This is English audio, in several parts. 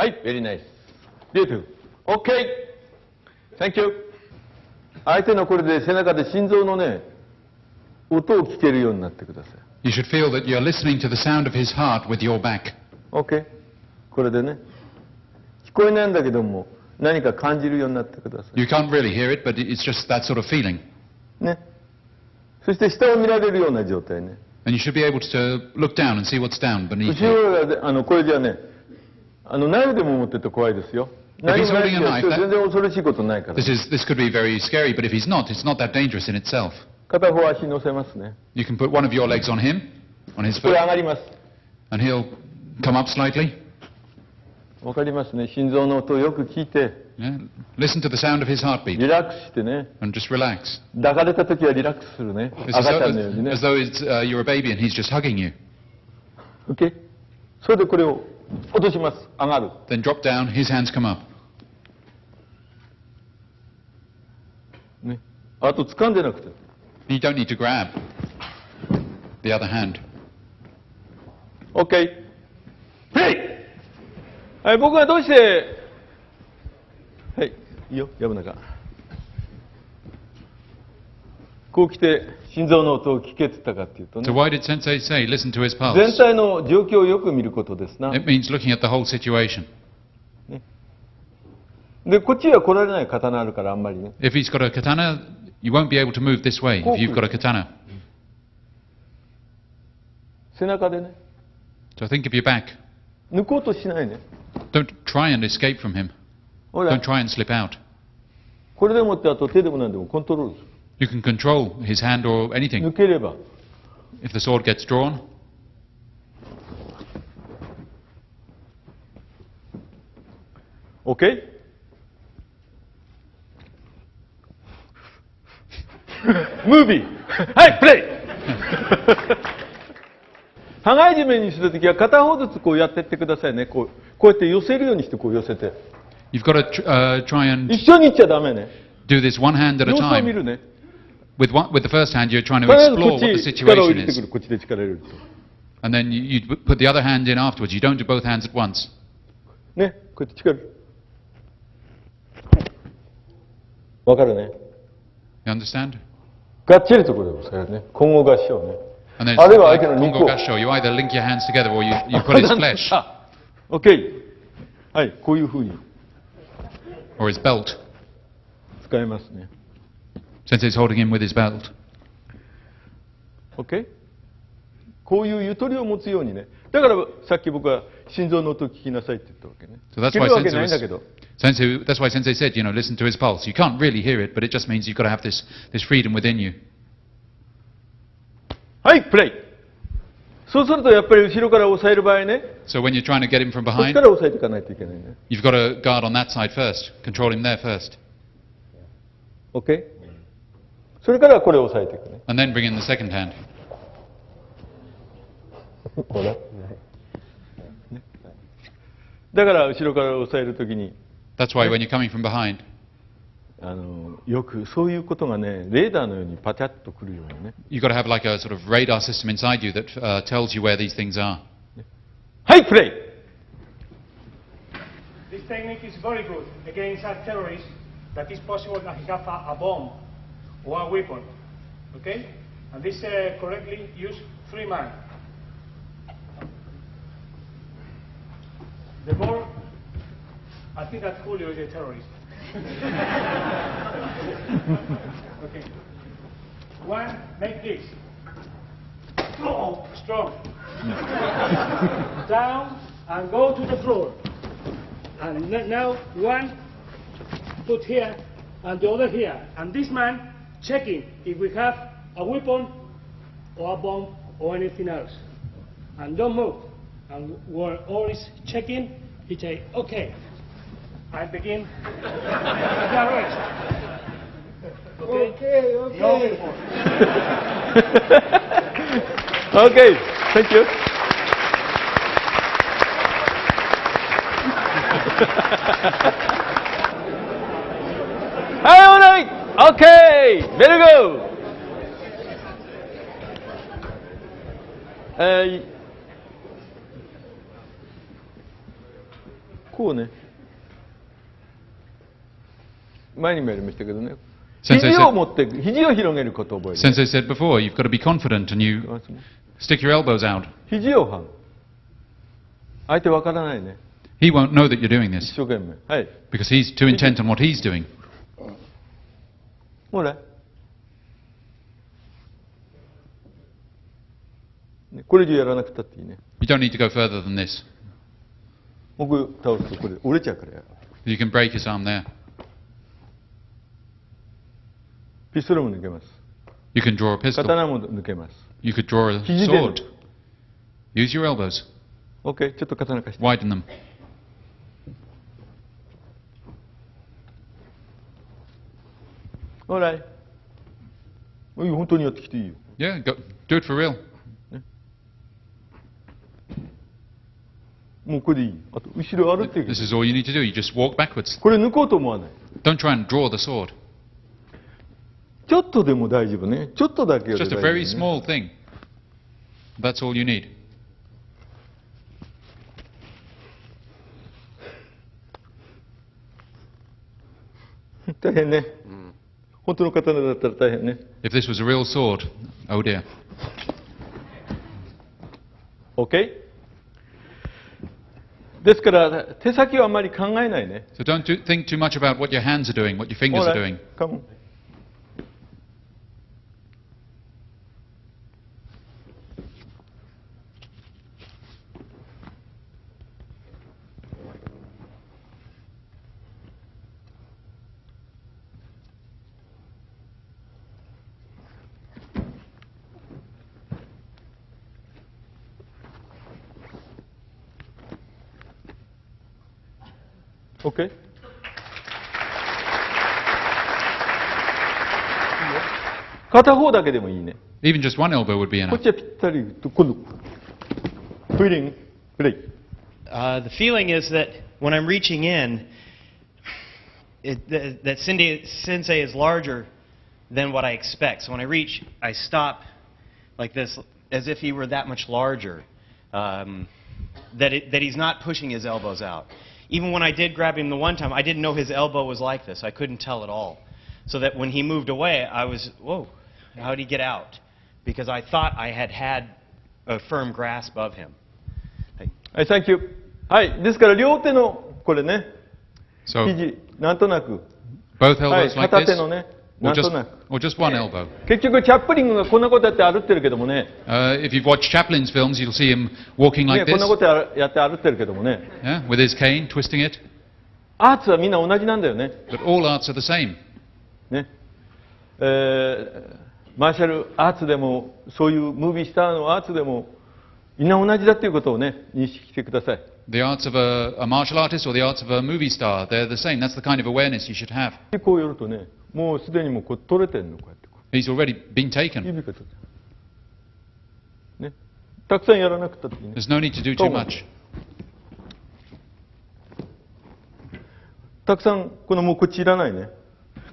はい、very nice. Beautiful. Okay. Thank you. 相手のこれで背中で心臓のね、音を聞けるようになってください。You should feel that you're listening to the sound of his heart with your back. OK。これでね、聞こえないんだけども、何か感じるようになってください。You can't really hear it, but it's just that sort of feeling. ね。そして下を見られるような状態ね。And you should be able to look down and see what's down beneath 後 you. ろがこれじゃね、ナイフでも持ってると怖いですよ。何もないけど全然恐ろしいことないから。This could be very scary, but if he's not, it's not that dangerous in itself. 片方足乗せますね。You can put one of your legs on him, on his こ foot, れ上がります。and he'll come up slightly. わかりますね。心臓の音をよく聞いて、Yeah. Listen to the sound of his heartbeat リラックスしてね。and just relax. 抱かれた時はリラックスするね。 It's 赤ちゃんのようにね。 as though you're a baby and he's just hugging you. OK。それでこれを落とします。上がる。Then drop down, his hands come up. ね。あと掴んでなくて。You don't need to grab the other hand. OK。プレイ。はい、僕はどうして、はい、いいよ、薮中。こう来て、心臓の音を聞けって言ったかっていうと So ね、 why did Sensei say listen to his 全 pulse? 体の状況をよく見ることですな。 It means looking at the whole situation. で、こっちは来られない刀あるからあんまりね。 If he's got a katana, you won't be able to move this way if you've got a katana. 背中でね、 So think of your back. 抜こうとしないね。 Don't try and escape from him. ほら Don't、try and slip out. これでもってあと手でも何でもコントロールする。 You can control his hand or anything. 抜ければ。If the sword gets drawn, OK？ ムービーはい、プレイ互い締めにするときは片方ずつこうやってってくださいね。こうやって寄せるようにしてこう寄せて。 you've got to try and 一緒にいっちゃダメね。 do this one hand at a 様子を見 time. るね。 With the first hand, you're trying to 必ずこ explore っ what the ち力を入 situation れてく is. る。こっちで力を入れると。 And then you put the other hand in afterwards. You don't do both hands at once. ね、こうやって力入れる。わかるね。 You understand? がっちりとこれを押さえるね。混合合唱ね。 And then あるいは like 相手の肉 Kongo を。Gasho, you either link your hands together or you pull his flesh あ、OK。はい、こういうふうに or his belt. 使えますね。 Sensei's holding him with his belt. OK？ こういうゆとりを持つようにね。だからさっき僕は心臓の音を聞きなさいって言ったわけね。 So that's 聞け why るわけないんだけど。 That's why Sensei said, listen to his pulse. You can't really hear it, but it just means you've got to have this freedom within you. はい、プレイ。そうするとやっぱり後ろから押さえる場合ね、 So when you're trying to get him from こっち behind, から押さえていかないといけないね。you've got to guard on that side first. Control him there first. OK？ それからこれを押さえていくね。 And then bring in the second hand. ほら。だから後ろから押さえるときに、That's why when you're coming from behind, よくそういうことがね、レーダーのようにパチャッとくるようにね。 you've got to have like a sort of radar system inside you that tells you where these things are. はい、プレイ。 This technique is very good against a terrorist that is possible that he have a bomb or a weapon. Okay? And this correctly use 3 man. The more, I think that Julio is a terrorist. Okay. One, make this. Oh, strong. Down and go to the floor. And now one put here and the other here. And this man checking if we have a weapon or a bomb or anything else. And don't move. And while all is checking, he say, okay. I begin the arrest. Okay? OK。No before. OK。Thank you。はい、オーライ。OK。ベルゴー。ここうね、前にもやりましたけどね、 Sensei 肘を said, 持って肘を広げることを覚える。 Sensei said before, you've got to be confident and you stick your elbows out. 肘を張る。相手わからないね。 He won't know that you're doing 一 this 生懸命。はい。 because he's too intent on what he's doing. ほら。ねこれ以上やらなくたっていいね。 You don't need to go further than this. 僕倒すとこれ折れちゃうからや。 You can break his arm there. ピストルも抜けます。 You can draw a pistol. 刀も抜けます。 You could draw a 肘で抜 sword. く。 Use your elbows. OK、ちょっと刀貸して。 Widen them. ほらい。本当にやってきていいよ。 Yeah, do it for real. もうこれでいい。あと、後ろ歩っていく This。is all you need to do. You just walk backwards. これ抜こうと思わない。 Don't try and draw the sword. ちょっとでも大丈夫ね。ちょっとだけ It's で just 大 a 丈 very 夫、ね。 small thing. That's all you need. 大変ね。本当の刀だったら大変ね。 If this was a real sword, oh dear. OK? ですから手先はあんまり考えないね。 So don't think too much about what your hands are doing, what your fingers are doing. Come on. OK? 片方だけでもいいね。 Even just one elbow would be こっ enough. ちはぴったりと今度フィーリングプレイ。 The feeling is that when I'm reaching in, that sensei is larger than what I expect. So when I reach, I stop like this, as if he were that much larger. That he's not pushing his elbows out. Even when I did grab him the one time, I didn't know his elbow was like this. I couldn't tell at all. So that when he moved away, I was, whoa, how did he get out? Because I thought I had a firm grasp of him. はい、サンキュー。はい、ですから両手のこれね、 So 肘、なんとなく、 both はい、 elbows like 片 this, 手のね、な or んとなく。 just one elbow. 結局、チャップリングがこんなことやって歩ってるけどもね、 If you've watched Chaplin's films, you'll see him walking ね like こんな this, ことやって歩ってるけどもね、 yeah, with his cane, twisting it. アーツはみんな同じなんだよね。 But all arts are the same. ねマーシャルアーツでも、そういうムービースターのアーツでも、みんな同じだということをね、認識してください。 The arts of a martial artist or the arts of a movie star, they're the same. That's the kind of awareness you should have. でこうやるとね、もうすでにもうこう取れてるの、こうやってこ He's already been う taken. 指が取れてる。ね、たくさんやらなくたっていいね。 There's no need to do too much. たくさん、このもうこっちいらないね。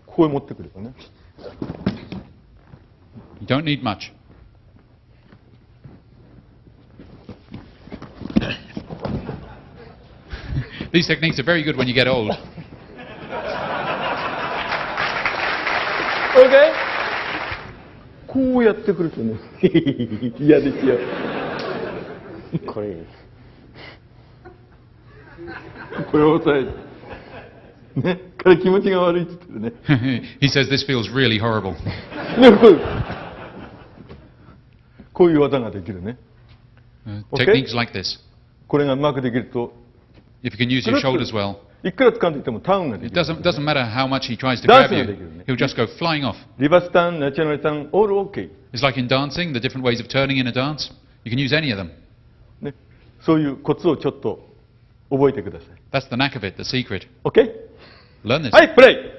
ここへ持ってくればね。 You don't need much. These techniques are very good when you get old. OK? こうやってくるとね、嫌ですよ。これ。これを押さえて。ね、彼気持ちが悪いって言ってるね。 He says this feels really horrible. ねこういう技ができるね。Okay. Techniques like this. これがうまくできると、 If you can use your shoulders well, いくら掴んでいてもターンがで it きる。 doesn't matter how much he tries to ダン grab スが you, できるね。 he'll just go flying off. リバースターン、ナチュラルターン、オール OK。It's like in dancing, the different ways of turning in a dance. You can use any of them. ね、そういうコツをちょっと覚えてください。 That's the knack of it, the secret. OK? Learn this. はい、プレイ。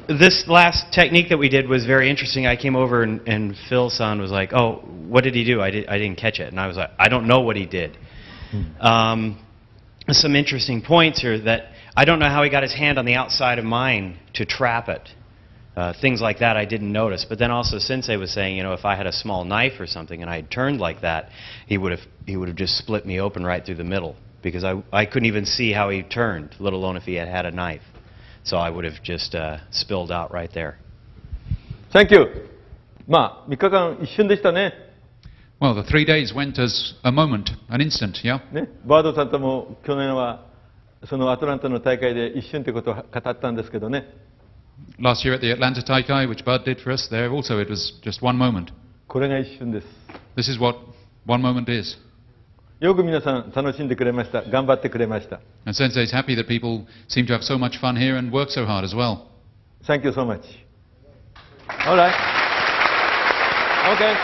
This last technique that we did was very interesting. I came over and Phil-san was like, "Oh, what did he do? I didn't catch it." And I was like, "I don't know what he did." Some interesting points here that I don't know how he got his hand on the outside of mine to trap it. things like that I didn't notice. But then also Sensei was saying, if I had a small knife or something and I had turned like that, he would have just split me open right through the middle, because I couldn't even see how he turned, let alone if he had had a knife. So I would have just spilled out right there. Thank you. まあ、3日間一瞬でしたね。Well, the 3 days went as a moment, an instant, yeah? ね、バードさんとも去年はそのアトランタの大会で一瞬ということを語ったんですけどね。Last year at the Atlanta Taikai, which Bud did for us, there also it was just one moment. これが一瞬です。This is what one moment is. よく皆さん楽しんでくれました。頑張ってくれました。And Sensei is happy that people seem to have so much fun here and work so hard as well. Thank you so much. All right. Okay.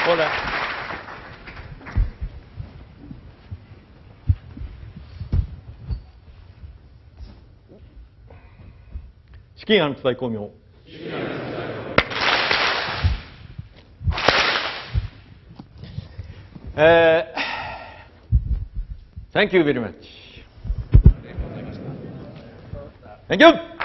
All right. 資金案伝公明。Thank you very much. Thank you.